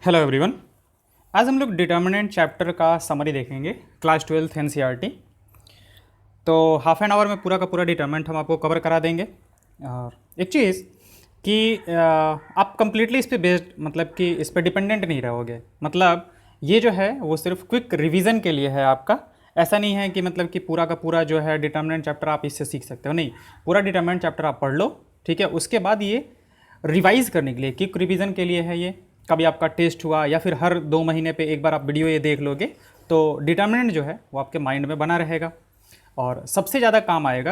Hello everyone. आज हम लोग डिटर्मिनेंट चैप्टर का समरी देखेंगे, क्लास 12th एनसीईआरटी। तो हाफ एन आवर में पूरा का पूरा डिटर्मिनेंट हम आपको कवर करा देंगे। और एक चीज़ कि आप कंप्लीटली इस पे बेस्ड, मतलब कि इस पे डिपेंडेंट नहीं रहोगे। मतलब ये जो है वो सिर्फ क्विक रिवीजन के लिए है आपका। ऐसा नहीं है कि मतलब कि पूरा का पूरा जो है डिटर्मिनेंट चैप्टर आप इससे सीख सकते हो, नहीं। पूरा डिटर्मिनेंट चैप्टर आप पढ़ लो, ठीक है। उसके बाद ये रिवाइज करने के लिए, क्विक रिवीजन के लिए है ये। कभी आपका टेस्ट हुआ या फिर हर 2 महीने पे एक बार आप वीडियो ये देख लोगे तो डिटर्मिनेंट जो है वो आपके माइंड में बना रहेगा और सबसे ज़्यादा काम आएगा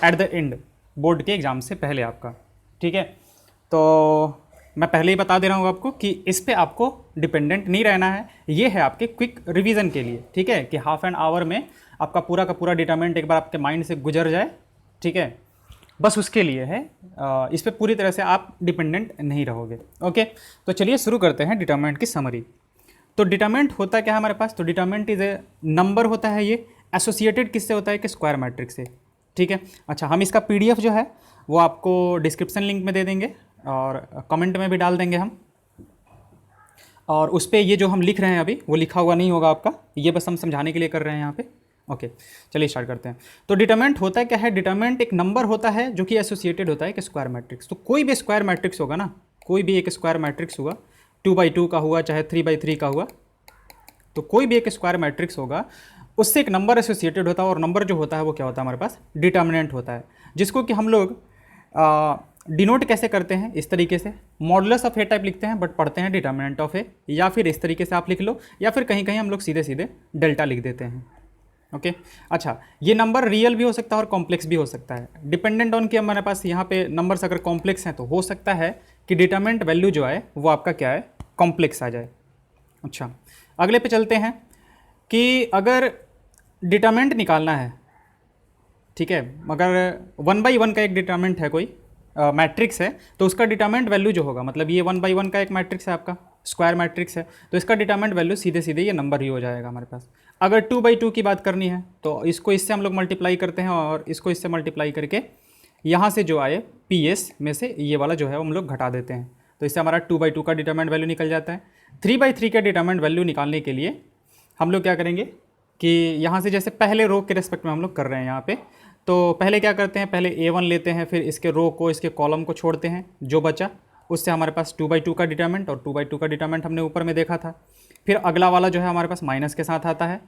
एट द एंड, बोर्ड के एग्ज़ाम से पहले आपका, ठीक है। तो मैं पहले ही बता दे रहा हूँ आपको कि इस पे आपको डिपेंडेंट नहीं रहना है। ये है आपके क्विक रिवीजन के लिए, ठीक है, कि हाफ एन आवर में आपका पूरा का पूरा डिटर्मिनेंट एक बार आपके माइंड से गुजर जाए, ठीक है। बस उसके लिए है, इस पे पूरी तरह से आप डिपेंडेंट नहीं रहोगे। ओके, तो चलिए शुरू करते हैं डिटर्मिनेंट की समरी। तो डिटर्मिनेंट होता क्या है हमारे पास? तो डिटर्मिनेंट इज ए नंबर होता है। ये एसोसिएटेड किससे होता है? कि स्क्वायर मैट्रिक्स से, ठीक है। अच्छा, हम इसका पीडीएफ जो है वो आपको डिस्क्रिप्शन लिंक में दे देंगे और कमेंट में भी डाल देंगे हम। और उस पर ये जो हम लिख रहे हैं अभी वो लिखा हुआ नहीं होगा आपका, ये बस हम समझाने के लिए कर रहे हैं यहाँ पे। ओके, चलिए स्टार्ट करते हैं। तो डिटर्मिनेंट होता क्या है? डिटर्मिनेंट एक नंबर होता है जो कि एसोसिएटेड होता है एक स्क्वायर मैट्रिक्स। तो कोई भी स्क्वायर मैट्रिक्स होगा ना, कोई भी एक स्क्वायर मैट्रिक्स हुआ, 2x2 का हुआ चाहे 3x3 का हुआ, तो कोई भी एक स्क्वायर मैट्रिक्स होगा उससे एक नंबर एसोसिएटेड होता है। और नंबर जो होता है वो क्या होता है हमारे पास? डिटर्मिनेंट होता है, जिसको कि हम लोग डिनोट कैसे करते हैं? इस तरीके से मॉडुलस ऑफ ए टाइप लिखते हैं बट पढ़ते हैं डिटर्मिनेंट ऑफ ए, या फिर इस तरीके से आप लिख लो, या फिर कहीं कहीं हम लोग सीधे सीधे डेल्टा लिख देते हैं। ओके, अच्छा, ये नंबर रियल भी हो सकता है और कॉम्प्लेक्स भी हो सकता है, डिपेंडेंट ऑन कि हमारे पास यहाँ पे नंबर्स अगर कॉम्प्लेक्स हैं तो हो सकता है कि डिटर्मिनेंट वैल्यू जो है वो आपका क्या है? कॉम्प्लेक्स आ जाए। अच्छा, अगले पे चलते हैं कि अगर डिटर्मिनेंट निकालना है, ठीक है, अगर 1/1 का एक डिटर्मिनेंट है, कोई मैट्रिक्स है, तो उसका डिटर्मिनेंट वैल्यू जो होगा, मतलब ये 1/1 का एक मैट्रिक्स है आपका, स्क्वायर मैट्रिक्स है, तो इसका डिटर्मिनेंट वैल्यू सीधे सीधे ये नंबर ही हो जाएगा हमारे पास। अगर 2/2 की बात करनी है तो इसको इससे हम लोग मल्टीप्लाई करते हैं और इसको इससे मल्टीप्लाई करके यहाँ से जो आए PS में से ये वाला जो है वो हम लोग घटा देते हैं, तो इससे हमारा 2/2 का डिटर्मिनेंट वैल्यू निकल जाता है। 3/3 का डिटर्मिनेंट वैल्यू निकालने के लिए हम लोग क्या करेंगे कि यहाँ से जैसे पहले रो के रेस्पेक्ट में हम लोग कर रहे हैं यहाँ पे, तो पहले क्या करते हैं, पहले A1 लेते हैं, फिर इसके रो को इसके कॉलम को छोड़ते हैं, जो बचा उससे हमारे पास 2/2 का डिटर्मिनेंट, और 2/2 का डिटर्मिनेंट हमने ऊपर में देखा था। फिर अगला वाला जो है हमारे पास माइनस के साथ आता है,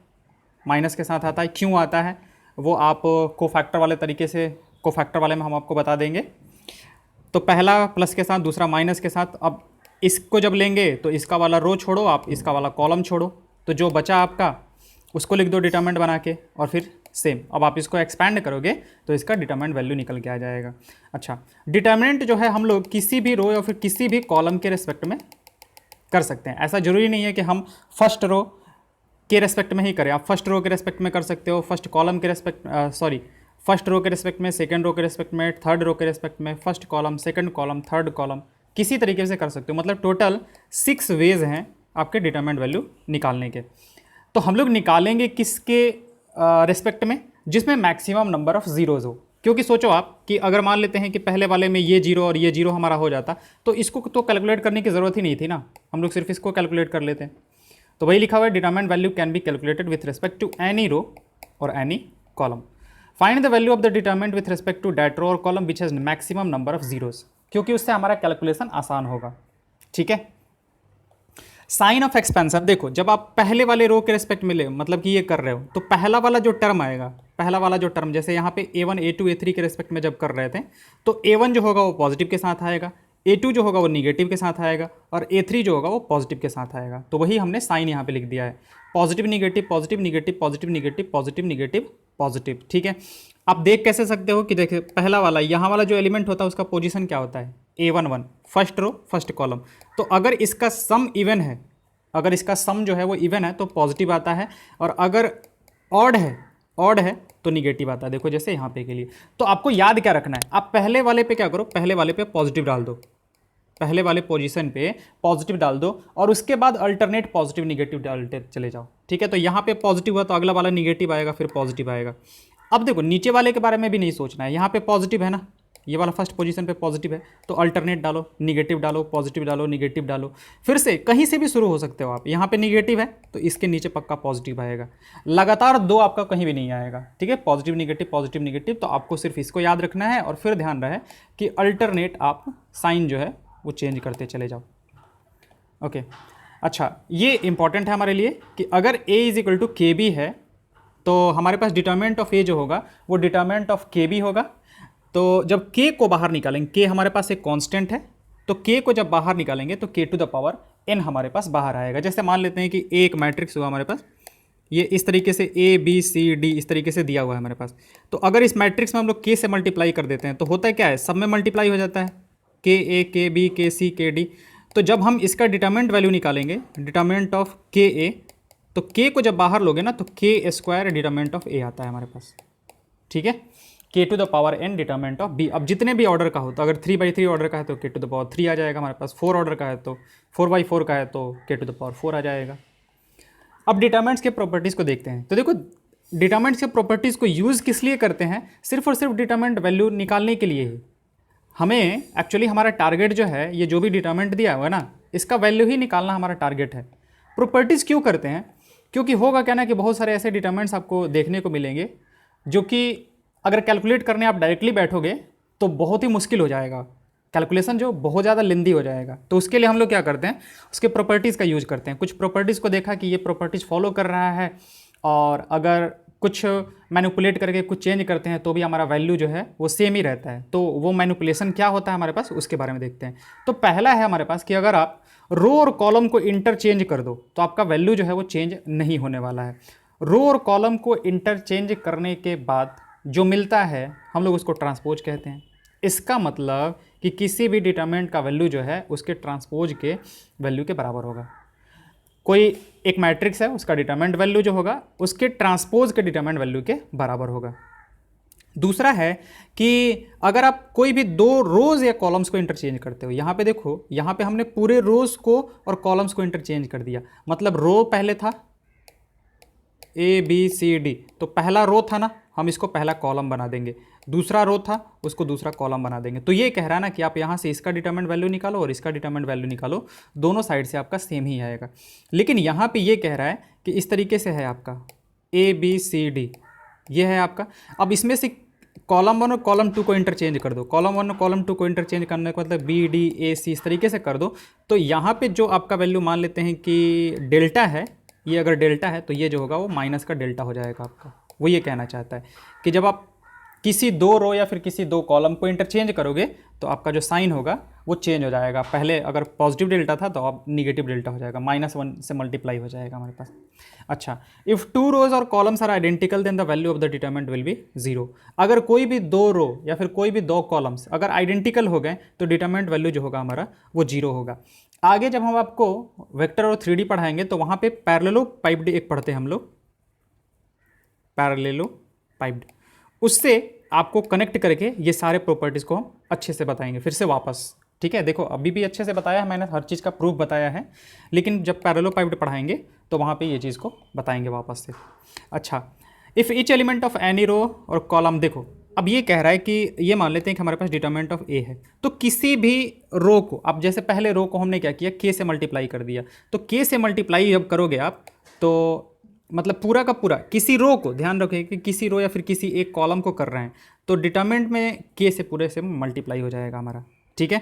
माइनस के साथ आता है। क्यों आता है वो आप कोफैक्टर वाले तरीके से, कोफैक्टर वाले में हम आपको बता देंगे। तो पहला प्लस के साथ, दूसरा माइनस के साथ। अब इसको जब लेंगे तो इसका वाला रो छोड़ो आप, इसका वाला कॉलम छोड़ो, तो जो बचा आपका उसको लिख दो डिटर्मिनेंट बना के, और फिर सेम। अब आप इसको एक्सपैंड करोगे तो इसका डिटर्मिनेंट वैल्यू निकल के आ जाएगा। अच्छा, डिटर्मिनेंट जो है हम लोग किसी भी रो या फिर किसी भी कॉलम के रेस्पेक्ट में कर सकते हैं। ऐसा जरूरी नहीं है कि हम फर्स्ट रो के रेस्पेक्ट में ही करें, आप फर्स्ट रो के रेस्पेक्ट में कर सकते हो, फर्स्ट कॉलम के रेस्पेक्ट, फर्स्ट रो के रेस्पेक्ट में, सेकंड रो के रेस्पेक्ट में, थर्ड रो के रेस्पेक्ट में, first column, second column, third column, किसी तरीके से कर सकते हो। मतलब टोटल 6 वेज हैं आपके डिटर्मिनेंट वैल्यू निकालने के। तो हम लोग निकालेंगे किसके रेस्पेक्ट में? जिसमें मैक्सिमम नंबर ऑफ जीरोज़ हो। क्योंकि सोचो आप कि अगर मान लेते हैं कि पहले वाले में ये जीरो और ये जीरो हमारा हो जाता, तो इसको तो कैलकुलेट करने की ज़रूरत ही नहीं थी ना, हम लोग सिर्फ इसको कैलकुलेट कर लेते हैं। तो वही लिखा हुआ है, determinant value can be calculated with respect to any row और any column. Find the value of the determinant with respect to that row और column which has maximum number of zeros, क्योंकि उससे हमारा कैलकुलेशन आसान होगा, ठीक है। Sign of expansion, देखो जब आप पहले वाले रो के रेस्पेक्ट में ले, मतलब कि ये कर रहे हो, तो पहला वाला जो टर्म आएगा, पहला वाला जो टर्म, जैसे यहाँ पे A1 A2 A3 के रेस्पेक्ट में जब कर रहे थे, तो A1 जो होगा वो पॉजिटिव के साथ आएगा, A2 जो होगा वो निगेटिव के साथ आएगा, और A3 जो होगा वो पॉजिटिव के साथ आएगा। तो वही हमने साइन यहाँ पे लिख दिया है, positive negative positive negative positive negative positive negative positive, ठीक है। आप देख कैसे सकते हो कि देखिए पहला वाला, यहाँ वाला जो एलिमेंट होता है उसका पोजीशन क्या होता है? A1 1, first row first column. तो अगर इसका सम इवन है, अगर इसका सम जो है वो इवन है तो पॉजिटिव आता है, और अगर ऑड है तो निगेटिव आता है। देखो जैसे यहाँ पे के लिए, तो आपको याद क्या रखना है, आप पहले वाले पे क्या करो, पहले वाले पे पॉजिटिव डाल दो, पहले वाले पोजीशन पे पॉजिटिव डाल दो, और उसके बाद अल्टरनेट पॉजिटिव निगेटिव डालते चले जाओ, ठीक है। तो यहाँ पे पॉजिटिव हुआ तो अगला वाला निगेटिव आएगा, फिर पॉजिटिव आएगा। अब देखो नीचे वाले के बारे में भी नहीं सोचना है, यहाँ पे पॉजिटिव है ना, ये वाला फर्स्ट पोजीशन पे पॉजिटिव है, तो अल्टरनेट डालो, निगेटिव डालो, पॉजिटिव डालो, निगेटिव डालो, फिर से कहीं से भी शुरू हो सकते हो आप। यहाँ पे निगेटिव है तो इसके नीचे पक्का पॉजिटिव आएगा, लगातार 2 आपका कहीं भी नहीं आएगा, ठीक है, पॉजिटिव निगेटिव। तो आपको सिर्फ इसको याद रखना है और फिर ध्यान रहे कि अल्टरनेट आप साइन जो है वो चेंज करते चले जाओ। ओके, अच्छा, ये इंपॉर्टेंट है हमारे लिए कि अगर a इज इक्वल टू के बी है तो हमारे पास डिटर्मिनेंट ऑफ a जो होगा वो डिटर्मिनेंट ऑफ के बी होगा। तो जब k को बाहर निकालेंगे, k हमारे पास एक कांस्टेंट है, तो k को जब बाहर निकालेंगे तो k to the power n हमारे पास बाहर आएगा। जैसे मान लेते हैं कि एक मैट्रिक्स हुआ हमारे पास, ये इस तरीके से a b c d इस तरीके से दिया हुआ है हमारे पास। तो अगर इस मैट्रिक्स में हम लोग k से मल्टीप्लाई कर देते हैं तो होता है क्या है, सब में मल्टीप्लाई हो जाता है, k a k b k c k d। तो जब हम इसका डिटर्मिनेंट वैल्यू निकालेंगे, डिटर्मिनेंट ऑफ के ए, तो k को जब बाहर लोगे ना तो k square determinant of a आता है हमारे पास, ठीक है, k to the power n determinant of b। अब जितने भी ऑर्डर का हो, तो अगर 3/3 ऑर्डर का है तो k टू द पावर 3 आ जाएगा हमारे पास, 4 ऑर्डर का है तो 4/4 का है तो k टू द पावर 4 आ जाएगा। अब डिटर्मिनेंट्स के प्रॉपर्टीज़ को देखते हैं। तो देखो, डिटर्मिनेंट्स के प्रॉपर्टीज़ को यूज़ किस लिए करते हैं, सिर्फ और सिर्फ डिटर्मिनेंट वैल्यू निकालने के लिए ही। हमें एक्चुअली हमारा टारगेट जो है, ये जो भी डिटर्मिनेंट दिया हुआ है ना, इसका वैल्यू ही निकालना हमारा टारगेट है। प्रॉपर्टीज़ क्यों करते हैं, क्योंकि होगा क्या ना कि बहुत सारे ऐसे डिटर्मिनेंट्स आपको देखने को मिलेंगे जो कि अगर कैलकुलेट करने आप डायरेक्टली बैठोगे तो बहुत ही मुश्किल हो जाएगा, कैलकुलेशन जो बहुत ज़्यादा लेंदी हो जाएगा। तो उसके लिए हम लोग क्या करते हैं, उसके प्रॉपर्टीज़ का यूज़ करते हैं। कुछ प्रॉपर्टीज़ को देखा कि ये प्रॉपर्टीज़ फॉलो कर रहा है, और अगर कुछ मैनिपुलेट करके कुछ चेंज करते हैं तो भी हमारा वैल्यू जो है वो सेम ही रहता है। तो वो मैनिपुलेशन क्या होता है हमारे पास, उसके बारे में देखते हैं। तो पहला है हमारे पास कि अगर आप रो और कॉलम को इंटरचेंज कर दो तो आपका वैल्यू जो है वो चेंज नहीं होने वाला है। रो और कॉलम को इंटरचेंज करने के बाद जो मिलता है हम लोग उसको ट्रांसपोज कहते हैं। इसका मतलब कि किसी भी डिटर्मिनेंट का वैल्यू जो है उसके ट्रांसपोज के वैल्यू के बराबर होगा। कोई एक मैट्रिक्स है, उसका डिटर्मिनेंट वैल्यू जो होगा उसके ट्रांसपोज के डिटर्मिनेंट वैल्यू के बराबर होगा। दूसरा है कि अगर आप कोई भी 2 रोज या कॉलम्स को इंटरचेंज करते हो, यहाँ पे देखो, यहाँ पे हमने पूरे रोज को और कॉलम्स को इंटरचेंज कर दिया। मतलब रो पहले था ए बी सी डी, तो पहला रो था ना, हम इसको पहला कॉलम बना देंगे, दूसरा रो था उसको दूसरा कॉलम बना देंगे। तो ये कह रहा है ना कि आप यहाँ से इसका डिटर्मिनेंट वैल्यू निकालो और इसका डिटर्मिनेंट वैल्यू निकालो, दोनों साइड से आपका सेम ही आएगा। लेकिन यहाँ पे ये कह रहा है कि इस तरीके से है आपका ए बी सी डी, ये है आपका। अब इसमें से कॉलम 1 और कॉलम 2 को इंटरचेंज कर दो, कॉलम 1 और कॉलम 2 को इंटरचेंज करने का मतलब बी डी ए सी इस तरीके से कर दो। तो यहाँ पे जो आपका वैल्यू मान लेते हैं कि डेल्टा है, ये अगर डेल्टा है तो ये जो होगा वो माइनस का डेल्टा हो जाएगा आपका। वो ये कहना चाहता है कि जब आप किसी 2 रो या फिर किसी 2 कॉलम को इंटरचेंज करोगे तो आपका जो साइन होगा वो चेंज हो जाएगा। पहले अगर पॉजिटिव डेल्टा था तो अब निगेटिव डेल्टा हो जाएगा, -1 से मल्टीप्लाई हो जाएगा हमारे पास। अच्छा, if 2 rows or columns are identical then the value of the determinant will be 0। अगर कोई भी 2 रो या फिर कोई भी 2 कॉलम्स अगर आइडेंटिकल हो गए तो डिटर्मिनेंट वैल्यू जो होगा हमारा वो 0 होगा। आगे जब हम आपको वेक्टर और 3D पढ़ाएंगे तो वहाँ पे पैरेललो पाइप्ड एक पढ़ते हैं हम लोग, पैरेललो पाइप्ड, उससे आपको कनेक्ट करके ये सारे प्रॉपर्टीज़ को हम अच्छे से बताएंगे फिर से वापस। ठीक है, देखो अभी भी अच्छे से बताया है मैंने, हर चीज़ का प्रूफ बताया है, लेकिन जब पैरेललो पाइप्ड पढ़ाएंगे तो वहाँ पे ये चीज़ को बताएंगे वापस से। अच्छा, if each element of any row और कॉलम, देखो अब ये कह रहा है कि ये मान लेते हैं कि हमारे पास डिटर्मिनेंट ऑफ ए है, तो किसी भी रो को, अब जैसे पहले रो को हमने क्या किया, के से मल्टीप्लाई कर दिया, तो के से मल्टीप्लाई जब करोगे आप तो मतलब पूरा का पूरा किसी रो को, ध्यान रखें कि किसी रो या फिर किसी एक कॉलम को कर रहे हैं तो डिटर्मिनेंट में के से पूरे से मल्टीप्लाई हो जाएगा हमारा। ठीक है,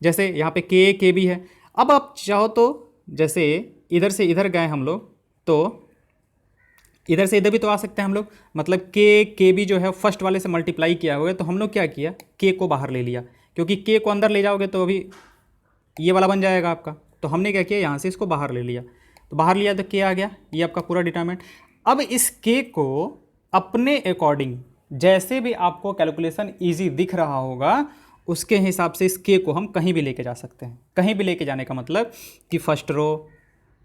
जैसे यहाँ पे के भी है। अब आप चाहो तो जैसे इधर से इधर गए हम लोग तो इधर से इधर भी तो आ सकते हैं हम लोग, मतलब के भी जो है फर्स्ट वाले से मल्टीप्लाई किया हुआ है, तो हम लोग क्या किया, के को बाहर ले लिया, क्योंकि के को अंदर ले जाओगे तो अभी ये वाला बन जाएगा आपका। तो हमने क्या किया, यहाँ से इसको बाहर ले लिया, तो बाहर लिया तो के आ गया, ये आपका पूरा डिटर्मिनेंट। अब इस के को अपने अकॉर्डिंग जैसे भी आपको कैलकुलेशन ईजी दिख रहा होगा उसके हिसाब से इस के को हम कहीं भी लेके जा सकते हैं। कहीं भी लेके जाने का मतलब कि first row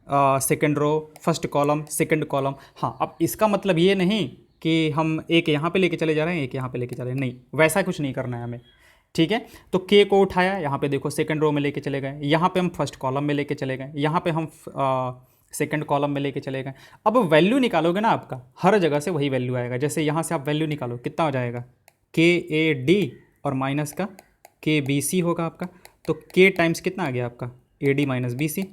second row, first column second column. हाँ, अब इसका मतलब ये नहीं कि हम एक यहाँ पे लेके चले जा रहे हैं एक यहाँ पे लेके जा रहे हैं, नहीं, वैसा कुछ नहीं करना है हमें। ठीक है, तो के को उठाया, यहाँ पे देखो सेकंड रो में लेके चले गए, यहाँ पे हम फर्स्ट कॉलम में लेके चले गए, यहाँ पे हम सेकंड कॉलम में लेके चले गए। अब वैल्यू निकालोगे ना, आपका हर जगह से वही वैल्यू आएगा। जैसे यहाँ से आप वैल्यू निकालो, कितना हो जाएगा, के ए डी और माइनस का के बी सी होगा आपका। तो के टाइम्स कितना आ गया आपका A D minus B C.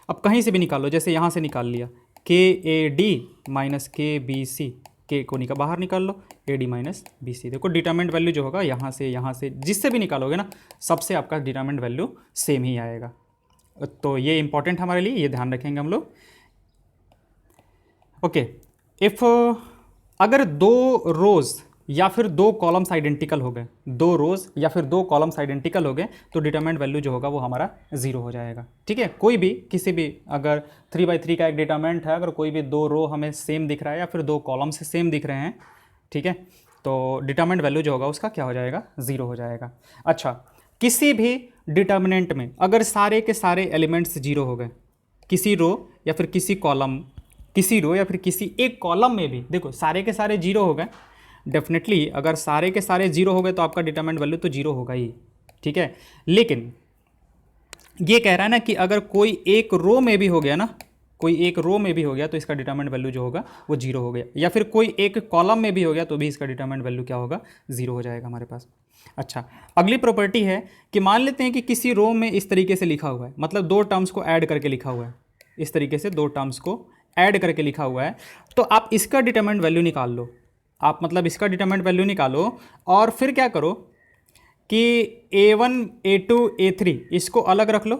अब कहीं से भी निकालो, जैसे यहाँ से निकाल लिया k A D minus k B C, k को बाहर निकाल लो, A D minus B C. देखो डिटरमिनेंट वैल्यू जो होगा यहाँ से जिससे भी निकालोगे ना, सबसे आपका डिटरमिनेंट वैल्यू सेम ही आएगा। तो ये इंपॉर्टेंट हमारे लिए, ये ध्यान रखेंगे हम लोग। ओके, इफ अगर दो रोज़ या फिर दो कॉलम्स आइडेंटिकल हो गए, दो रोज़ या फिर दो कॉलम्स आइडेंटिकल हो गए, तो डिटरमिनेंट वैल्यू जो होगा वो हमारा 0 हो जाएगा। ठीक है, कोई भी किसी भी, अगर 3/3 का एक डिटरमिनेंट है, अगर कोई भी दो रो हमें सेम दिख रहा है या फिर दो कॉलम से सेम दिख रहे हैं, ठीक है, तो डिटरमिनेंट वैल्यू जो होगा उसका क्या हो जाएगा, 0 हो जाएगा। अच्छा, किसी भी डिटरमिनेंट में अगर सारे के सारे एलिमेंट्स 0 हो गए, किसी रो या फिर किसी कॉलम, किसी रो या फिर किसी एक कॉलम में भी देखो सारे के सारे 0 हो गए, डेफिनेटली अगर सारे के सारे 0 हो गए तो आपका डिटरमिनेंट वैल्यू तो 0 होगा ही। ठीक है, लेकिन ये कह रहा है ना कि अगर कोई एक रो में भी हो गया ना, कोई एक रो में भी हो गया तो इसका डिटरमिनेंट वैल्यू जो होगा वो 0 हो गया, या फिर कोई एक कॉलम में भी हो गया तो भी इसका डिटरमिनेंट वैल्यू क्या होगा, 0 हो जाएगा हमारे पास। अच्छा, अगली प्रॉपर्टी है कि मान लेते हैं कि किसी रो में इस तरीके से लिखा हुआ है, मतलब दो टर्म्स को ऐड करके लिखा हुआ है, इस तरीके से दो टर्म्स को ऐड करके लिखा हुआ है, तो आप इसका डिटरमिनेंट वैल्यू निकाल लो। आप मतलब इसका डिटरमिनेंट वैल्यू निकालो और फिर क्या करो कि A1 A2 A3 इसको अलग रख लो,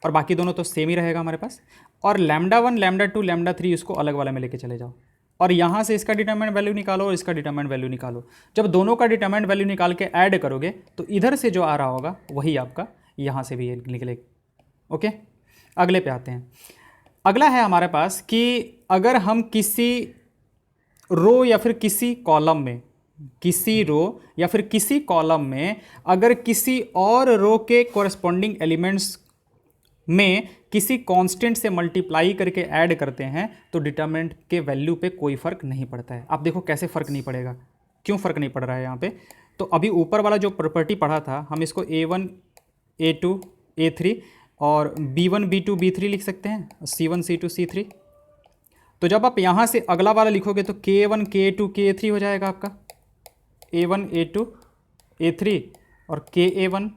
और बाकी दोनों तो सेम ही रहेगा हमारे पास, और λ1 λ2 λ3 इसको अलग वाले में लेके चले जाओ, और यहाँ से इसका डिटरमिनेंट वैल्यू निकालो और इसका डिटरमिनेंट वैल्यू निकालो। जब दोनों का डिटरमिनेंट वैल्यू निकाल के ऐड करोगे तो इधर से जो आ रहा होगा वही आपका यहाँ से भी निकलेगा। ओके, अगले पे आते हैं। अगला है हमारे पास कि अगर हम किसी रो या फिर किसी कॉलम में, किसी रो या फिर किसी कॉलम में अगर किसी और रो के कॉरस्पॉन्डिंग एलिमेंट्स में किसी कांस्टेंट से मल्टीप्लाई करके ऐड करते हैं तो डिटरमिनेंट के वैल्यू पे कोई फर्क नहीं पड़ता है। आप देखो कैसे फर्क नहीं पड़ेगा, क्यों फर्क नहीं पड़ रहा है यहाँ पे। तो अभी ऊपर वाला जो प्रॉपर्टी पढ़ा था, हम इसको A1 A2 A3 और B1 B2 B3 लिख सकते हैं, C1 C2 C3। तो जब आप यहाँ से अगला वाला लिखोगे तो K1 K2 K3 हो जाएगा आपका, A1 A2 A3 और KA1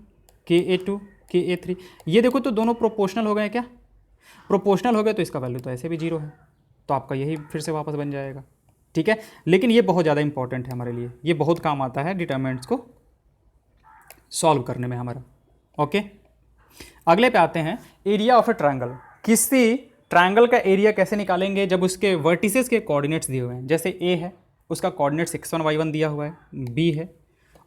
KA2 KA3। ये देखो तो दोनों प्रोपोर्शनल हो गए क्या, प्रोपोर्शनल हो गए तो इसका वैल्यू तो ऐसे भी 0 है, तो आपका यही फिर से वापस बन जाएगा। ठीक है, लेकिन ये बहुत ज़्यादा इंपॉर्टेंट है हमारे लिए, ये बहुत काम आता है डिटरमिनेंट्स को सॉल्व करने में हमारा। ओके, अगले पे आते हैं, एरिया ऑफ ए ट्रायंगल। किसी ट्रायंगल का एरिया कैसे निकालेंगे जब उसके वर्टिसेस के कोऑर्डिनेट्स दिए हुए हैं। जैसे ए है, उसका कोऑर्डिनेट्स x1 y1 दिया हुआ है, बी है,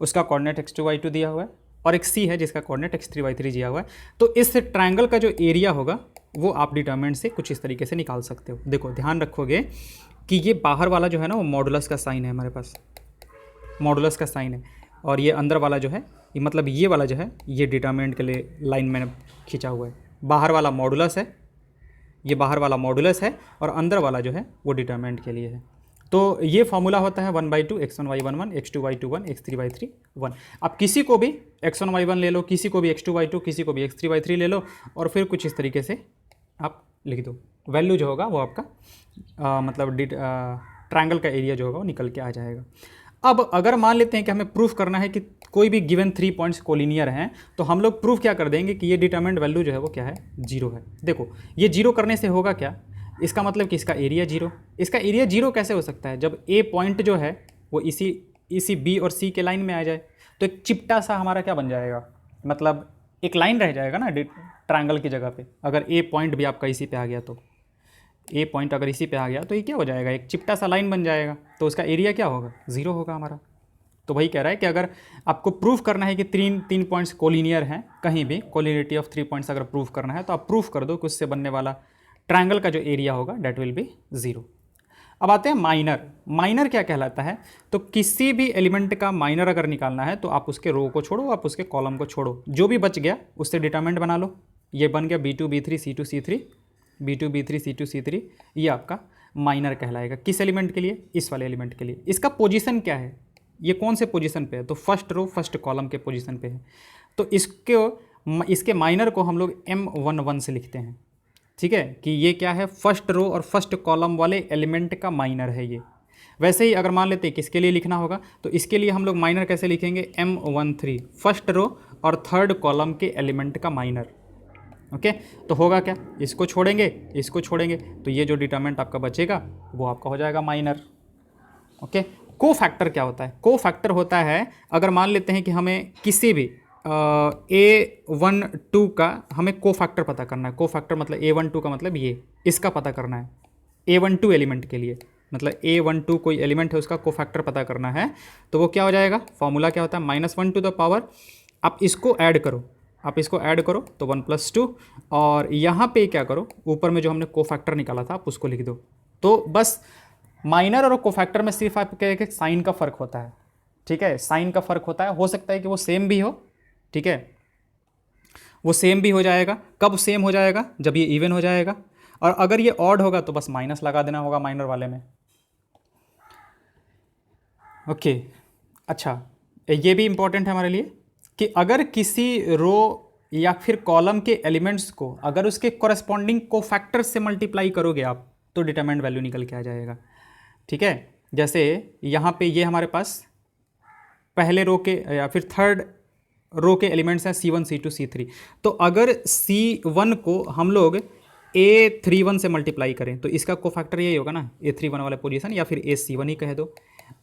उसका कोऑर्डिनेट x2 y2 दिया हुआ है, और एक सी है जिसका कोऑर्डिनेट x3 y3 दिया हुआ है। तो इस ट्रायंगल का जो एरिया होगा वो आप डिटरमिनेंट से कुछ इस तरीके से निकाल सकते हो। देखो ध्यान रखोगे कि ये बाहर वाला जो है ना वो मॉडुलस का साइन है हमारे पास, मॉडुलस का साइन है, और ये अंदर वाला जो है ये मतलब ये वाला जो है ये डिटरमिनेंट के लिए लाइन मैंने खींचा हुआ है। बाहर वाला मॉडुलस है, ये बाहर वाला मॉडुलस है, और अंदर वाला जो है वो डिटरमिनेंट के लिए है। तो ये फॉर्मूला होता है 1/2 x1 y1 1 x2 y2 1 x3 y3 1। आप किसी को भी x1 y1 ले लो, किसी को भी x2 y2, किसी को भी x3 y3 ले लो, और फिर कुछ इस तरीके से आप लिख दो, वैल्यू जो होगा वो आपका मतलब ट्रायंगल का एरिया जो होगा वो निकल के आ जाएगा। अब अगर मान लेते हैं कि हमें प्रूफ करना है कि कोई भी गिवन 3 पॉइंट्स कोलिनियर हैं, तो हम लोग प्रूफ क्या कर देंगे कि ये डिटरमिनेंट वैल्यू जो है वो क्या है, 0 है। देखो ये 0 करने से होगा क्या, इसका मतलब कि इसका एरिया 0। इसका एरिया 0 कैसे हो सकता है, जब ए पॉइंट जो है वो इसी बी और सी के लाइन में आ जाए तो एक चिपटा सा हमारा क्या बन जाएगा, मतलब एक लाइन रह जाएगा ना ट्रायंगल की जगह पे। अगर ए पॉइंट भी आपका इसी पे आ गया, तो ए पॉइंट अगर इसी पे आ गया तो ये क्या हो जाएगा, एक चिपटा सा लाइन बन जाएगा, तो उसका एरिया क्या होगा, 0 होगा हमारा। तो वही कह रहा है कि अगर आपको प्रूफ करना है कि तीन पॉइंट्स कोलिनियर हैं, कहीं भी कोलिनियरिटी ऑफ 3 पॉइंट्स अगर प्रूफ करना है तो आप प्रूफ कर दो कि उससे बनने वाला ट्रायंगल का जो एरिया होगा डेट विल बी 0। अब आते हैं माइनर। माइनर क्या कहलाता है, तो किसी भी एलिमेंट का माइनर अगर निकालना है तो आप उसके रो को छोड़ो, आप उसके कॉलम को छोड़ो, जो भी बच गया उससे डिटरमिनेंट बना लो। ये बन गया B2 B3 C2 C3, B2 B3 C2 C3, ये आपका माइनर कहलाएगा। किस एलिमेंट के लिए, इस वाले एलिमेंट के लिए। इसका पोजीशन क्या है, ये कौन से पोजीशन पे है, तो फर्स्ट रो फर्स्ट कॉलम के पोजीशन पे है। तो इसके माइनर को हम लोग M11 से लिखते हैं। ठीक है, कि ये क्या है, फर्स्ट रो और फर्स्ट कॉलम वाले एलिमेंट का माइनर है ये। वैसे ही अगर मान लेते हैं किसके लिए लिखना होगा, तो इसके लिए हम लोग माइनर कैसे लिखेंगे, M13 फर्स्ट रो और थर्ड कॉलम के एलिमेंट का माइनर। ओके, तो होगा क्या, इसको छोड़ेंगे तो ये जो डिटरमिनेंट आपका बचेगा वो आपका हो जाएगा माइनर। ओके, कोफैक्टर क्या होता है, कोफैक्टर होता है अगर मान लेते हैं कि हमें किसी भी A12 का हमें कोफैक्टर पता करना है। कोफैक्टर मतलब A12 का मतलब ये इसका पता करना है, A12 एलिमेंट के लिए, मतलब A12 कोई एलिमेंट है उसका कोफैक्टर पता करना है, तो वो क्या हो जाएगा, फॉर्मूला क्या होता है, -1 टू द पावर, आप इसको ऐड करो तो 1 + 2, और यहाँ पे क्या करो, ऊपर में जो हमने कोफैक्टर निकाला था आप उसको लिख दो। तो बस माइनर और कोफैक्टर में सिर्फ आपके साइन का फ़र्क होता है, ठीक है, साइन का फ़र्क होता है, हो सकता है कि वो सेम भी हो, ठीक है, वो सेम भी हो जाएगा। कब सेम हो जाएगा, जब ये इवन हो जाएगा, और अगर ये ऑड होगा तो बस माइनस लगा देना होगा माइनर वाले में। ओके, अच्छा, ये भी इंपॉर्टेंट है हमारे लिए कि अगर किसी रो या फिर कॉलम के एलिमेंट्स को अगर उसके कॉरेस्पॉन्डिंग कोफैक्टर से मल्टीप्लाई करोगे आप, तो डिटरमिनेंट वैल्यू निकल के आ जाएगा, ठीक है। जैसे यहाँ पे ये हमारे पास पहले रो के या फिर थर्ड रो के एलिमेंट्स हैं C1 C2 C3, तो अगर C1 को हम लोग A31 से मल्टीप्लाई करें तो इसका कोफैक्टर यही होगा ना, A31 वाला पोजीशन, या फिर AC1 ही कह दो,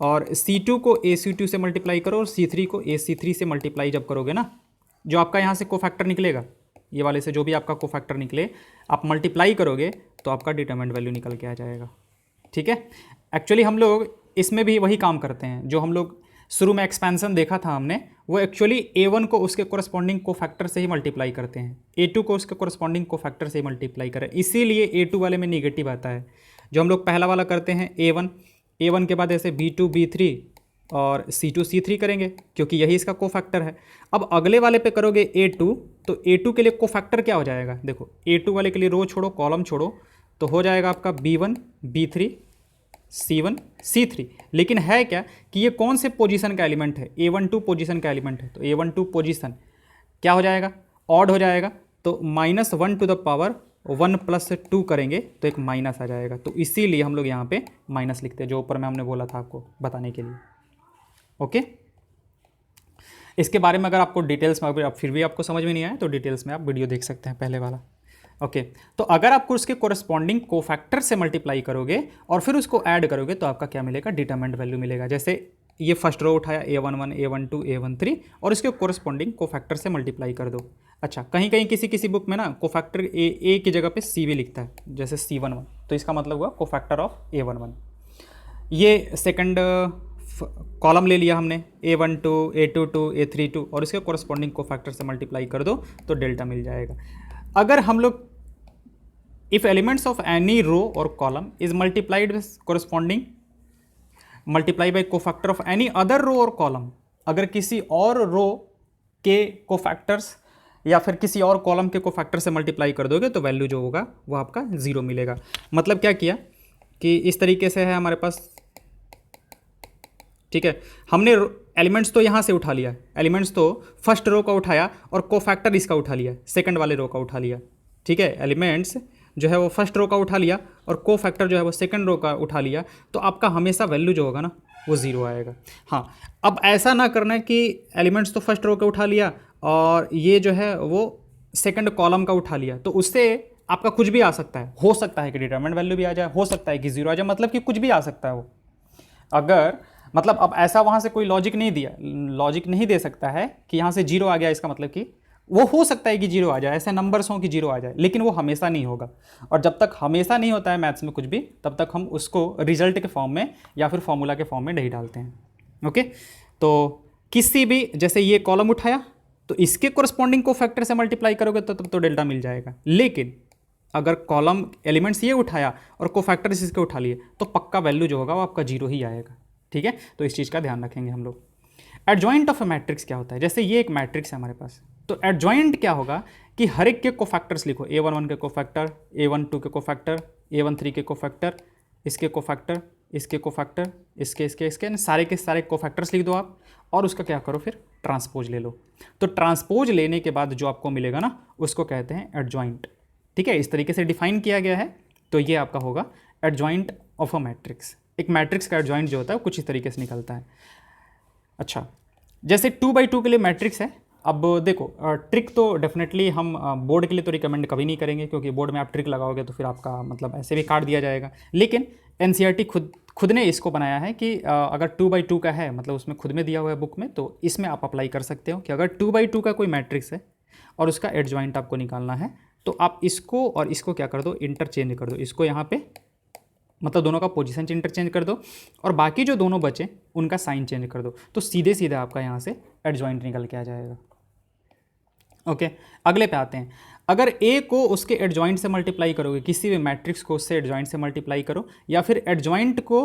और C2 को AC2 से मल्टीप्लाई करो और C3 को AC3 से मल्टीप्लाई जब करोगे ना, जो आपका यहाँ से कोफैक्टर निकलेगा, ये वाले से जो भी आपका कोफैक्टर निकले, आप मल्टीप्लाई करोगे तो आपका डिटरमिनेंट वैल्यू निकल के आ जाएगा, ठीक है। एक्चुअली हम लोग इसमें भी वही काम करते हैं, जो हम लोग शुरू में एक्सपेंसन देखा था हमने, वो एक्चुअली A1 को उसके कोरस्पॉन्डिंग कोफैक्टर से ही मल्टीप्लाई करते हैं, A2 को उसके कोरस्पॉन्डिंग कोफैक्टर से ही मल्टीप्लाई करें, इसीलिए A2 वाले में निगेटिव आता है। जो हम लोग पहला वाला करते हैं A1 के बाद ऐसे B2 B3 और C2 C3 करेंगे, क्योंकि यही इसका कोफैक्टर है। अब अगले वाले पे करोगे A2, तो A2 के लिए कोफैक्टर क्या हो जाएगा, देखो A2 वाले के लिए रो छोड़ो कॉलम छोड़ो, तो हो जाएगा आपका B1 B3 C1 C3। लेकिन है क्या कि ये कौन से पोजीशन का एलिमेंट है, A12 पोजीशन का एलिमेंट है, तो A12 पोजीशन क्या हो जाएगा, ऑड हो जाएगा, तो -1 टू द पावर 1 + 2 करेंगे तो एक माइनस आ जाएगा, तो इसीलिए हम लोग यहाँ पे माइनस लिखते हैं, जो ऊपर में हमने बोला था आपको बताने के लिए। ओके, इसके बारे में अगर आपको डिटेल्स में अगर फिर भी आपको समझ में नहीं आया तो डिटेल्स में आप वीडियो देख सकते हैं पहले वाला। ओके, तो अगर आपको उसके कोरस्पॉन्डिंग कोफैक्टर से मल्टीप्लाई करोगे और फिर उसको ऐड करोगे तो आपका क्या मिलेगा, डिटरमिनेंट वैल्यू मिलेगा। जैसे ये फर्स्ट रो उठाया A11 A12 A13 और इसके कोरस्पॉन्डिंग कोफैक्टर से मल्टीप्लाई कर दो। अच्छा, कहीं कहीं किसी बुक में ना कोफैक्टर ए की जगह पे C भी लिखता है, जैसे C11, तो इसका मतलब हुआ कोफैक्टर ऑफ A11। ये सेकंड कॉलम ले लिया हमने, A12 A22 A32 और इसके कोरस्पॉन्डिंग कोफैक्टर से मल्टीप्लाई कर दो तो डेल्टा मिल जाएगा। अगर हम लोग if elements of any row और column is multiplied with corresponding multiply by cofactor of any other row और कॉलम, अगर किसी और रो के कोफैक्टर्स या फिर किसी और कॉलम के कोफैक्टर से मल्टीप्लाई कर दोगे तो वैल्यू जो होगा वो आपका 0 मिलेगा। मतलब क्या किया कि इस तरीके से है हमारे पास, ठीक है, हमने एलिमेंट्स तो यहाँ से उठा लिया, एलिमेंट्स तो फर्स्ट रो का उठाया और कोफैक्टर इसका उठा लिया, सेकंड वाले रो का उठा लिया, ठीक है, एलिमेंट्स जो है वो फर्स्ट रो का उठा लिया और कोफैक्टर जो है वो सेकंड रो का उठा लिया, तो आपका हमेशा वैल्यू जो होगा ना वो 0 आएगा। हाँ, अब ऐसा ना करना कि एलिमेंट्स तो फर्स्ट रो का उठा लिया और ये जो है वो सेकंड कॉलम का उठा लिया, तो उससे आपका कुछ भी आ सकता है, हो सकता है कि डिटरमिनेंट वैल्यू भी आ जाए, हो सकता है कि 0 आ जाए, मतलब कि कुछ भी आ सकता है वो। अगर मतलब अब ऐसा वहाँ से कोई लॉजिक नहीं दे सकता है कि यहाँ से 0 आ गया, इसका मतलब कि वो हो सकता है कि 0 आ जाए, ऐसे नंबर्स हों कि 0 आ जाए, लेकिन वो हमेशा नहीं होगा। और जब तक हमेशा नहीं होता है मैथ्स में कुछ भी, तब तक हम उसको रिजल्ट के फॉर्म में या फिर फॉर्मूला के फॉर्म में नहीं डालते हैं। ओके, तो किसी भी, जैसे ये कॉलम उठाया तो इसके कोरस्पॉन्डिंग को फैक्टर से मल्टीप्लाई करोगे तो तब तो डेल्टा मिल जाएगा, लेकिन अगर कॉलम एलिमेंट्स ये उठाया और कोफैक्टर इसके उठा लिए तो पक्का वैल्यू जो होगा वो आपका 0 ही आएगा, ठीक है। तो इस चीज़ का ध्यान रखेंगे हम लोग। एडजॉइंट ऑफ ए मैट्रिक्स क्या होता है, जैसे ये एक मैट्रिक्स है हमारे पास, तो एडजॉइंट क्या होगा कि हर एक के कोफैक्टर्स लिखो, A11 के कोफैक्टर, A12 के कोफैक्टर, A13 के कोफैक्टर, इसके कोफैक्टर, इसके कोफैक्टर, इसके सारे के सारे कोफैक्टर्स लिख दो आप, और उसका क्या करो फिर ट्रांसपोज ले लो। तो ट्रांसपोज लेने के बाद जो आपको मिलेगा ना उसको कहते हैं एडजॉइंट, ठीक है। इस तरीके से डिफाइन किया गया है, तो ये आपका होगा एडजॉइंट ऑफ अ मैट्रिक्स, एक मैट्रिक्स का एडजॉइंट जो होता है वो कुछ इस तरीके से निकलता है। अच्छा, जैसे 2x2 के लिए मैट्रिक्स है। अब देखो ट्रिक तो डेफिनेटली हम बोर्ड के लिए तो रिकमेंड कभी नहीं करेंगे, क्योंकि बोर्ड में आप ट्रिक लगाओगे तो फिर आपका मतलब ऐसे भी काट दिया जाएगा। लेकिन एनसीईआरटी खुद ने इसको बनाया है कि अगर 2x2 का है, मतलब उसमें खुद में दिया हुआ है बुक में, तो इसमें आप अप्लाई कर सकते हो कि अगर 2x2 का कोई मैट्रिक्स है और उसका एडजॉइंट आपको निकालना है, तो आप इसको और इसको क्या कर दो, इंटरचेंज कर दो। इसको यहाँ पे मतलब दोनों का पोजीशन इंटरचेंज कर दो और बाकी जो दोनों बचे उनका साइन चेंज कर दो, तो सीधे सीधे आपका यहाँ से एडजॉइंट निकल के आ जाएगा। ओके, अगले पे आते हैं। अगर ए को उसके एडजॉइंट से मल्टीप्लाई करोगे, किसी भी मैट्रिक्स को उससे एडजॉइंट से मल्टीप्लाई करो, या फिर एडजॉइंट को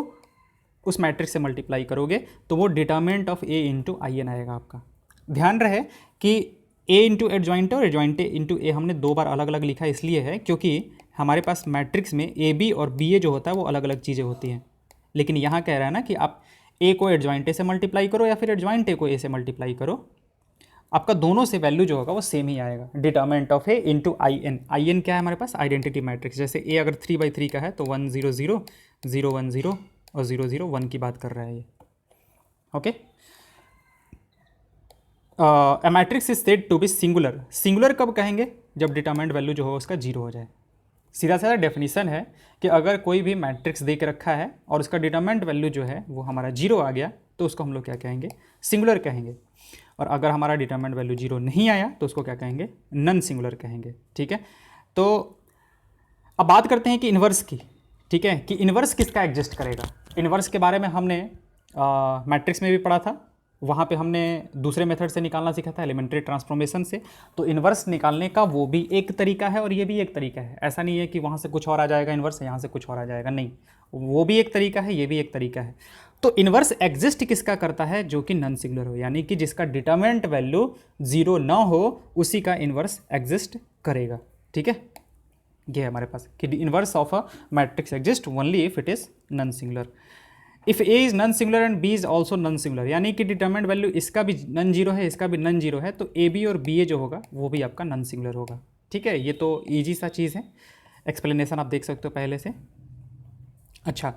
उस मैट्रिक्स से मल्टीप्लाई करोगे, तो वो determinant of A into I N आएगा आपका। ध्यान रहे कि ए इंटू एडजॉइंट और एडजॉइंट इंटू ए हमने दो बार अलग अलग लिखा इसलिए है क्योंकि हमारे पास मैट्रिक्स में ए बी और बी ए जो होता है वो अलग अलग चीज़ें होती हैं। लेकिन यहाँ कह रहा है ना कि आप ए को एडजॉइंट ए से मल्टीप्लाई करो या फिर एडजॉइंट ए को ए से मल्टीप्लाई करो, आपका दोनों से वैल्यू जो होगा वो सेम ही आएगा। Determinant of A into I N. I N क्या है हमारे पास, आइडेंटिटी मैट्रिक्स। जैसे ए अगर 3x3 का है तो 1 0 0 0 1 0 और 0 0 1 की बात कर रहा है ये। Okay, a matrix is said to be singular. Singular कब कहेंगे, जब डिटर्मिनेंट वैल्यू जो हो उसका जीरो हो जाए। सीधा साधा डेफिनेशन है कि अगर कोई भी मैट्रिक्स दे के रखा है और उसका डिटर्मिनेंट वैल्यू जो है वो हमारा जीरो आ गया, तो उसको हम लोग क्या कहेंगे, सिंगुलर कहेंगे। और अगर हमारा डिटर्मिनेंट वैल्यू जीरो नहीं आया तो उसको क्या कहेंगे, नन सिंगुलर कहेंगे। ठीक है, तो अब बात करते हैं कि इन्वर्स की। ठीक है, कि इन्वर्स किसका एग्जिस्ट करेगा। इन्वर्स के बारे में हमने मैट्रिक्स में भी पढ़ा था, वहाँ पे हमने दूसरे मेथड से निकालना सीखा था, एलिमेंट्री ट्रांसफॉर्मेशन से। तो इन्वर्स निकालने का वो भी एक तरीका है और ये भी एक तरीका है। ऐसा नहीं है कि वहाँ से कुछ और आ जाएगा इन्वर्स, यहाँ से कुछ और आ जाएगा, नहीं, वो भी एक तरीका है, ये भी एक तरीका है। तो इन्वर्स एग्जिस्ट किसका करता है, जो कि नॉन सिंगुलर हो, यानी कि जिसका डिटर्मिनेंट वैल्यू जीरो ना हो उसी का इन्वर्स एग्जिस्ट करेगा। ठीक है, ये है हमारे पास कि inverse of a matrix exist only if it is non singular. If A is non singular and B is also non singular, यानी कि डिटर्मिनेंट वैल्यू इसका भी नॉन जीरो है, इसका भी नॉन जीरो है, तो ए बी और बी ए जो होगा वो भी आपका नॉन सिंगुलर होगा। ठीक है, ये तो ईजी सा चीज़ है, एक्सप्लेनेशन आप देख सकते हो पहले से। अच्छा,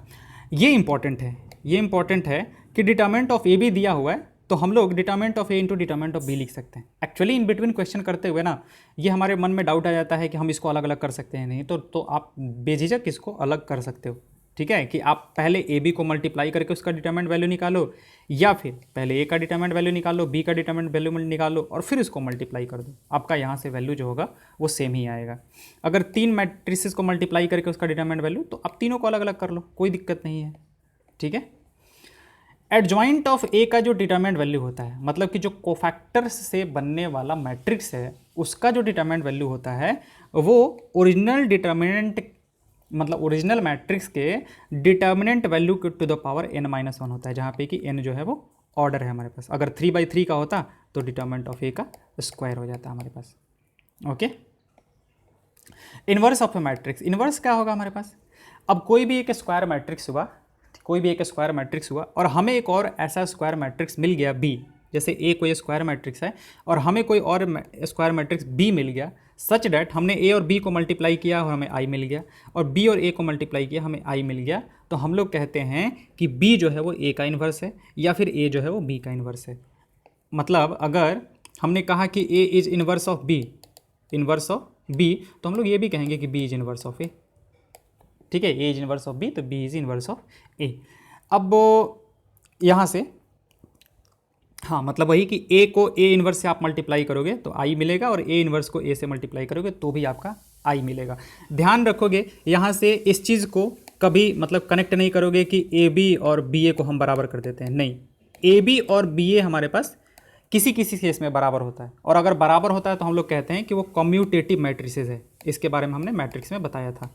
ये इंपॉर्टेंट है, ये इंपॉर्टेंट है कि डिटर्मिनेंट ऑफ ए बी दिया हुआ है तो हम लोग determinant of A into determinant of B लिख सकते हैं। एक्चुअली इन बिटवीन क्वेश्चन करते हुए ना ये हमारे मन में डाउट आ जाता है कि हम इसको अलग अलग कर सकते हैं, नहीं तो आप बेझिझक इसको अलग कर सकते हो। ठीक है, कि आप पहले ए बी को मल्टीप्लाई करके उसका डिटर्मिनेंट वैल्यू निकालो, या फिर पहले ए का डिटर्मिनेंट वैल्यू निकालो, बी का डिटर्मिनेंट वैल्यू निकालो और फिर उसको मल्टीप्लाई कर दो, आपका यहाँ से वैल्यू जो होगा वो सेम ही आएगा। अगर तीन मैट्रिसेस को मल्टीप्लाई करके उसका डिटर्मिनेंट वैल्यू, तो आप तीनों को अलग अलग कर लो, कोई दिक्कत नहीं है। ठीक है, एडजॉइंट ऑफ ए का जो डिटर्मिनेंट वैल्यू होता है, मतलब कि जो कोफैक्टर्स से बनने वाला मैट्रिक्स है उसका जो डिटर्मिनेंट वैल्यू होता है वो ओरिजिनल डिटर्मिनेंट, मतलब ओरिजिनल मैट्रिक्स के determinant value to the power n-1 होता है, जहाँ पे कि n जो है वो ऑर्डर है हमारे पास। अगर 3/3 का होता तो डिटर्मिनेंट ऑफ ए का स्क्वायर हो जाता हमारे पास। Okay, inverse of a matrix, inverse क्या होगा हमारे पास। अब कोई भी एक स्क्वायर मैट्रिक्स हुआ, कोई भी एक स्क्वायर मैट्रिक्स हुआ और हमें एक और ऐसा स्क्वायर मैट्रिक्स मिल गया बी, जैसे ए कोई स्क्वायर मैट्रिक्स है और हमें कोई और स्क्वायर मैट्रिक्स बी मिल गया, सच डैट हमने ए और बी को मल्टीप्लाई किया और हमें आई मिल गया, और बी और ए को मल्टीप्लाई किया हमें आई मिल गया, तो हम लोग कहते हैं कि बी जो है वो ए का इन्वर्स है या फिर ए जो है वो बी का इन्वर्स है। मतलब अगर हमने कहा कि A is inverse of B, inverse of B, तो हम लोग ये भी कहेंगे कि B is inverse of A. ठीक है, A is inverse of B तो B is inverse of A. अब यहाँ से हाँ, मतलब वही कि ए को ए इन्वर्स से आप मल्टीप्लाई करोगे तो आई मिलेगा और ए इन्वर्स को ए से मल्टीप्लाई करोगे तो भी आपका आई मिलेगा। ध्यान रखोगे यहाँ से इस चीज़ को कभी मतलब कनेक्ट नहीं करोगे कि ए बी और बी ए को हम बराबर कर देते हैं, नहीं, ए बी और बी ए हमारे पास किसी किसी केस में बराबर होता है, और अगर बराबर होता है तो हम लोग कहते हैं कि वो कम्यूटेटिव मैट्रिसेस है। इसके बारे में हमने मैट्रिक्स में बताया था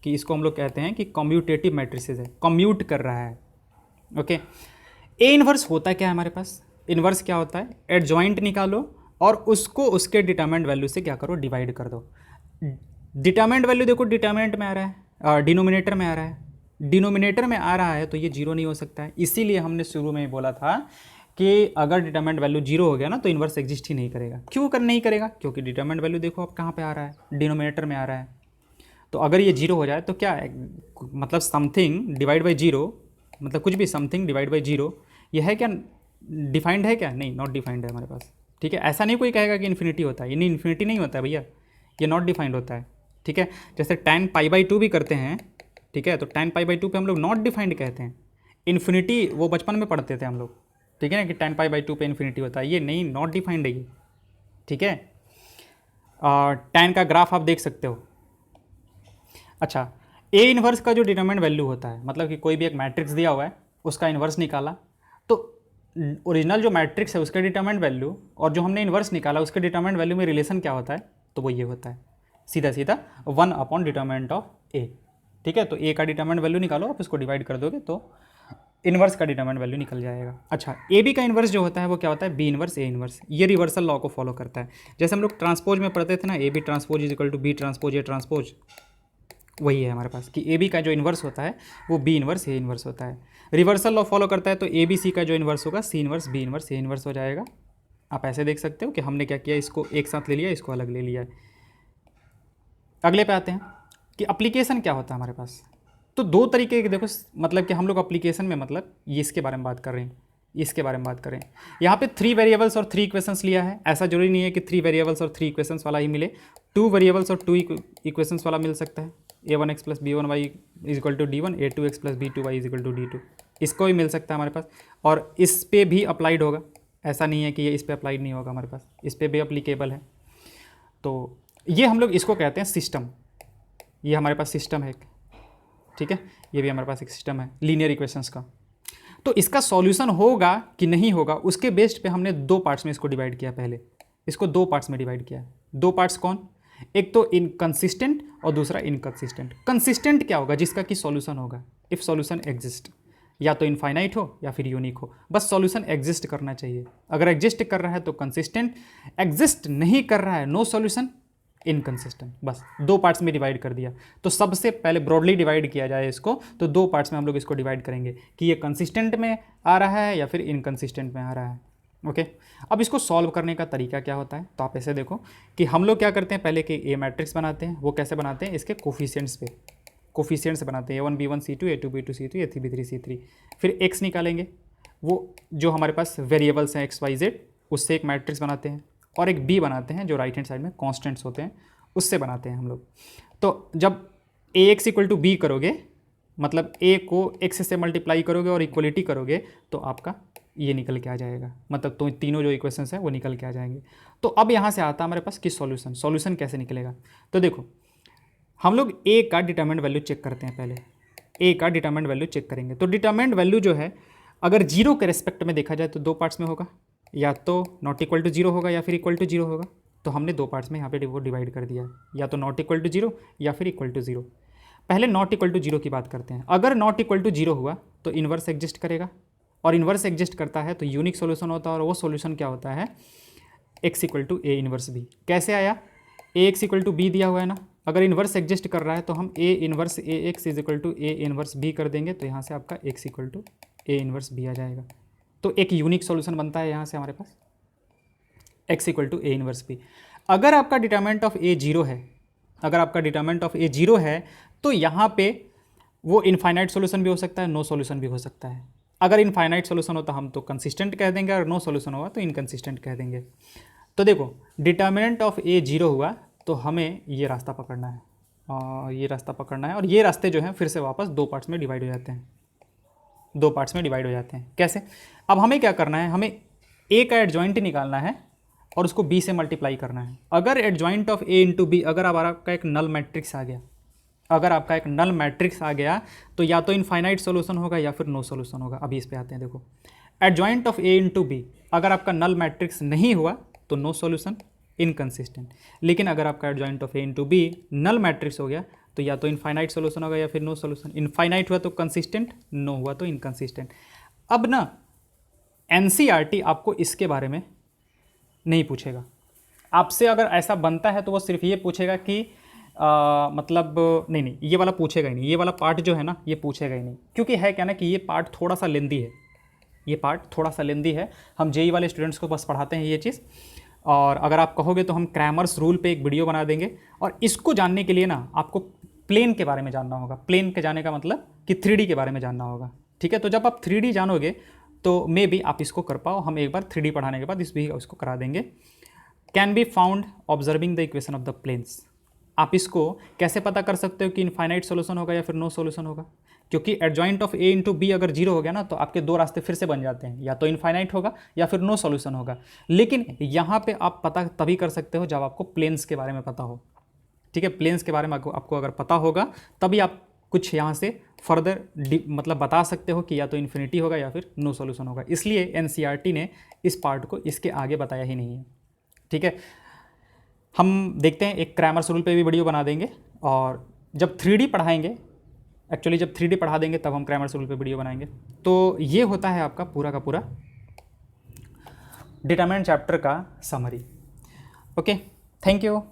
कि इसको हम लोग कहते हैं कि कम्यूटेटिव मैट्रिसेस है, कम्यूट कर रहा है। ओके, ए इन्वर्स होता क्या है हमारे पास, इन्वर्स क्या होता है, एडजॉइंट निकालो और उसको उसके डिटर्मिनेंट वैल्यू से क्या करो, डिवाइड कर दो। डिटर्मिनेंट वैल्यू देखो डिटर्मिनेंट में आ रहा है, डिनोमिनेटर में आ रहा है, डिनोमिनेटर में आ रहा है तो ये जीरो नहीं हो सकता है। इसीलिए हमने शुरू में ही बोला था कि अगर डिटर्मिनेंट वैल्यू जीरो हो गया ना तो इन्वर्स एग्जिस्ट ही नहीं करेगा। क्यों कर नहीं करेगा, क्योंकि डिटर्मिनेंट वैल्यू देखो अब कहाँ पे आ रहा है, डिनोमिनेटर में आ रहा है। तो अगर ये जीरो हो जाए तो क्या है, मतलब समथिंग डिवाइड बाई जीरो मतलब कुछ भी समथिंग डिवाइड बाई जीरो, ये है क्या, डिफाइंड है क्या? नहीं, नॉट डिफाइंड है हमारे पास, ठीक है। ऐसा नहीं कोई कहेगा कि इन्फिनिटी होता है, ये नहीं, इन्फिनिटी नहीं होता है भैया, ये नॉट डिफाइंड होता है, ठीक है। जैसे tan π/2 भी करते हैं, ठीक है, तो tan π/2 पे हम लोग नॉट डिफाइंड कहते हैं। इन्फिनिटी वो बचपन में पढ़ते थे हम लोग, ठीक है ना, कि tan π/2 पे इन्फिनिटी होता है, ये नहीं, नॉट डिफाइंड है ये, ठीक है। tan का ग्राफ आप देख सकते हो। अच्छा, ए इन्वर्स का जो डिटरमिनेंट वैल्यू होता है, मतलब कि कोई भी एक मैट्रिक्स दिया हुआ है, उसका इन्वर्स निकाला, तो ओरिजिनल जो मैट्रिक्स है उसके डिटरमिनेंट वैल्यू और जो हमने इन्वर्स निकाला उसके डिटरमिनेंट वैल्यू में रिलेशन क्या होता है, तो वो ये होता है सीधा सीधा 1 अपॉन डिटरमिनेंट ऑफ ए, ठीक है। तो ए का डिटरमिनेंट वैल्यू निकालो, आप इसको डिवाइड कर दोगे तो इन्वर्स का डिटरमिनेंट वैल्यू निकल जाएगा। अच्छा, ए बी का इन्वर्स जो होता है वो क्या होता है, बी इन्वर्स ए इन्वर्स, ये रिवर्सल लॉ को फॉलो करता है। जैसे हम लोग ट्रांसपोज में पढ़ते थे ना, A B transpose is equal to B transpose A transpose, वही है हमारे पास कि ए बी का जो इन्वर्स होता है वो बी इन्वर्स ए इन्वर्स होता है। रिवर्सल लॉ फॉलो करता है, तो ए बी सी का जो इन्वर्स होगा सी inverse B inverse A inverse हो जाएगा। आप ऐसे देख सकते हो कि हमने क्या किया, इसको एक साथ ले लिया, इसको अलग ले लिया है। अगले पे आते हैं कि एप्लीकेशन क्या होता है हमारे पास। तो दो तरीके के देखो, मतलब कि हम लोग एप्लीकेशन में, मतलब ये इसके बारे में बात कर रहे हैं, इसके बारे में बात करें। यहाँ पे 3 वेरिएबल्स और 3 इक्वेशंस लिया है, ऐसा जरूरी नहीं है कि 3 वेरिएबल्स और 3 इक्वेशंस वाला ही मिले, 2 वेरिएबल्स और 2 इक्वेशंस वाला मिल सकता है। a1x plus b1y is equal to d1, a2x plus b2y is equal to d2, इसको भी मिल सकता है हमारे पास, और इस पे भी अप्लाइड होगा, ऐसा नहीं है कि ये इस पे अप्लाइड नहीं होगा, हमारे पास इस पे भी अप्लीकेबल है। तो ये हम लोग इसको कहते हैं सिस्टम, ये हमारे पास सिस्टम है, ठीक है, ये भी हमारे पास एक सिस्टम है लीनियर इक्वेशंस का। तो इसका सॉल्यूशन होगा कि नहीं होगा उसके बेस्ड पे हमने 2 पार्ट्स में इसको डिवाइड किया, पहले इसको 2 पार्ट्स में डिवाइड किया। 2 पार्ट्स कौन, एक तो इनकंसिस्टेंट और दूसरा इनकंसिस्टेंट। कंसिस्टेंट क्या होगा, जिसका कि सॉल्यूशन होगा, इफ सॉल्यूशन एग्जिस्ट, या तो इनफाइनाइट हो या फिर यूनिक हो, बस सॉल्यूशन एग्जिस्ट करना चाहिए। अगर एग्जिस्ट कर रहा है तो कंसिस्टेंट, एग्जिस्ट नहीं कर रहा है नो सॉल्यूशन, इनकंसिस्टेंट। बस 2 पार्ट्स में डिवाइड कर दिया। तो सबसे पहले ब्रॉडली डिवाइड किया जाए इसको, तो 2 पार्ट्स में हम लोग इसको डिवाइड करेंगे कि ये कंसिस्टेंट में आ रहा है या फिर इनकंसिस्टेंट में आ रहा है। ओके, अब इसको सॉल्व करने का तरीका क्या होता है, तो आप ऐसे देखो कि हम लोग क्या करते हैं, पहले कि ए मैट्रिक्स बनाते हैं। वो कैसे बनाते हैं, इसके कोफिशिएंट्स पे, कोफिशिएंट्स बनाते हैं, a1 b1 c2 a2 b2 c2 a3 b3 c3। फिर x निकालेंगे, वो जो हमारे पास वेरिएबल्स हैं x y z, उससे एक मैट्रिक्स बनाते हैं, और एक b बनाते हैं जो राइट हैंड साइड में कॉन्स्टेंट्स होते हैं, उससे बनाते हैं हम लोग। तो जब ax इक्वल टू b करोगे, मतलब a को x से मल्टीप्लाई करोगे और इक्वलिटी करोगे, तो आपका ये निकल के आ जाएगा, मतलब तो तीनों जो इक्वेशंस हैं वो निकल के आ जाएंगे। तो अब यहाँ से आता है हमारे पास कि सॉल्यूशन कैसे निकलेगा। तो देखो, हम लोग a का डिटरमिनेंट वैल्यू चेक करते हैं, पहले a का डिटरमिनेंट वैल्यू चेक करेंगे। तो डिटरमिनेंट वैल्यू जो है, अगर 0 के रेस्पेक्ट में देखा जाए तो 2 पार्ट्स में होगा, या तो नॉट इक्वल टू 0 होगा या फिर इक्वल टू 0 होगा। तो हमने 2 पार्ट्स में यहाँ पे वो डिवाइड कर दिया, या तो नॉट इक्वल टू 0 या फिर इक्वल टू 0। पहले नॉट इक्वल टू 0 की बात करते हैं। अगर नॉट इक्वल टू 0 हुआ तो इन्वर्स एग्जिस्ट करेगा, और इन्वर्स एग्जिस्ट करता है तो यूनिक सॉल्यूशन होता है, और वो सॉल्यूशन क्या होता है, x equal to A inverse B. कैसे आया, A X equal to B दिया हुआ है ना, अगर इन्वर्स एग्जिस्ट कर रहा है तो हम A inverse A X is equal to A inverse B कर देंगे, तो यहाँ से आपका x equal to A inverse B आ जाएगा। तो एक यूनिक सॉल्यूशन बनता है यहाँ से हमारे पास x equal to A inverse B. अगर आपका डिटरमिनेंट ऑफ ए 0 है, अगर आपका डिटरमिनेंट ऑफ ए 0 है, तो यहाँ पे वो इनफाइनाइट सॉल्यूशन भी हो सकता है, नो सॉल्यूशन भी हो सकता है। अगर इनफाइनाइट सॉल्यूशन होता हम तो कंसिस्टेंट कह देंगे, और नो सॉल्यूशन होगा तो इनकंसिस्टेंट कह देंगे। तो देखो, डिटरमिनेंट ऑफ ए 0 हुआ तो हमें ये रास्ता पकड़ना है, और ये रास्ता पकड़ना है, और ये रास्ते जो हैं फिर से वापस 2 पार्ट्स में डिवाइड हो जाते हैं, 2 पार्ट्स में डिवाइड हो जाते हैं। कैसे, अब हमें क्या करना है, हमें ए का एडजॉइंट निकालना है और उसको बी से मल्टीप्लाई करना है। अगर adjoint of A into B, अगर अब आपका एक नल मैट्रिक्स आ गया, अगर आपका एक नल मैट्रिक्स आ गया, तो या तो इनफाइनाइट सॉल्यूशन होगा या फिर नो सॉल्यूशन होगा। अभी इस पे आते हैं, देखो, adjoint of A into B, अगर आपका नल मैट्रिक्स नहीं हुआ तो नो सॉल्यूशन, इनकंसिस्टेंट। लेकिन अगर आपका adjoint of A into B null matrix हो गया तो या तो इनफाइनाइट सॉल्यूशन होगा या फिर नो सॉल्यूशन। इनफाइनाइट हुआ तो कंसिस्टेंट, नो हुआ तो इनकंसिस्टेंट। अब ना एनसीईआरटी आपको इसके बारे में नहीं पूछेगा, आपसे अगर ऐसा बनता है तो वो सिर्फ ये पूछेगा कि मतलब नहीं, ये वाला पूछेगा ही नहीं, ये वाला पार्ट जो है ना ये पूछेगा ही नहीं, क्योंकि है क्या ना कि ये पार्ट थोड़ा सा लेंदी है, ये पार्ट थोड़ा सा लेंदी है। हम जेई वाले स्टूडेंट्स को बस पढ़ाते हैं ये चीज़, और अगर आप कहोगे तो हम क्रैमर्स रूल पे एक वीडियो बना देंगे। और इसको जानने के लिए ना आपको प्लेन के बारे में जानना होगा। प्लेन के जाने का मतलब कि 3D के बारे में जानना होगा, ठीक है, तो जब आप 3D जानोगे तो मे बी आप इसको कर पाओ। हम एक बार 3D पढ़ाने के बाद इसको करा देंगे। Can be found observing the equation of the planes. आप इसको कैसे पता कर सकते हो कि इनफाइनाइट सोल्यूशन होगा या फिर नो सोल्यूशन होगा? क्योंकि adjoint of A into B अगर जीरो हो गया ना तो आपके दो रास्ते फिर से बन जाते हैं, या तो इनफाइनाइट होगा या फिर नो सोल्यूशन होगा। लेकिन यहाँ पे आप पता तभी कर सकते हो जब आपको प्लेन्स के बारे में पता हो। ठीक है, प्लेन्स के बारे में आपको अगर पता होगा तभी आप कुछ यहाँ से फर्दर मतलब बता सकते हो कि या तो इन्फिनिटी होगा या फिर नो सॉल्यूशन होगा। इसलिए एनसीईआरटी ने इस पार्ट को इसके आगे बताया ही नहीं है। ठीक है, हम देखते हैं, एक क्रैमर्स रूल पे भी वीडियो बना देंगे, और जब 3D पढ़ाएंगे, एक्चुअली जब 3D पढ़ा देंगे तब हम क्रैमर्स रूल पे वीडियो बनाएंगे। तो ये होता है आपका पूरा का पूरा डिटरमिनेंट चैप्टर का समरी। Okay, thank you.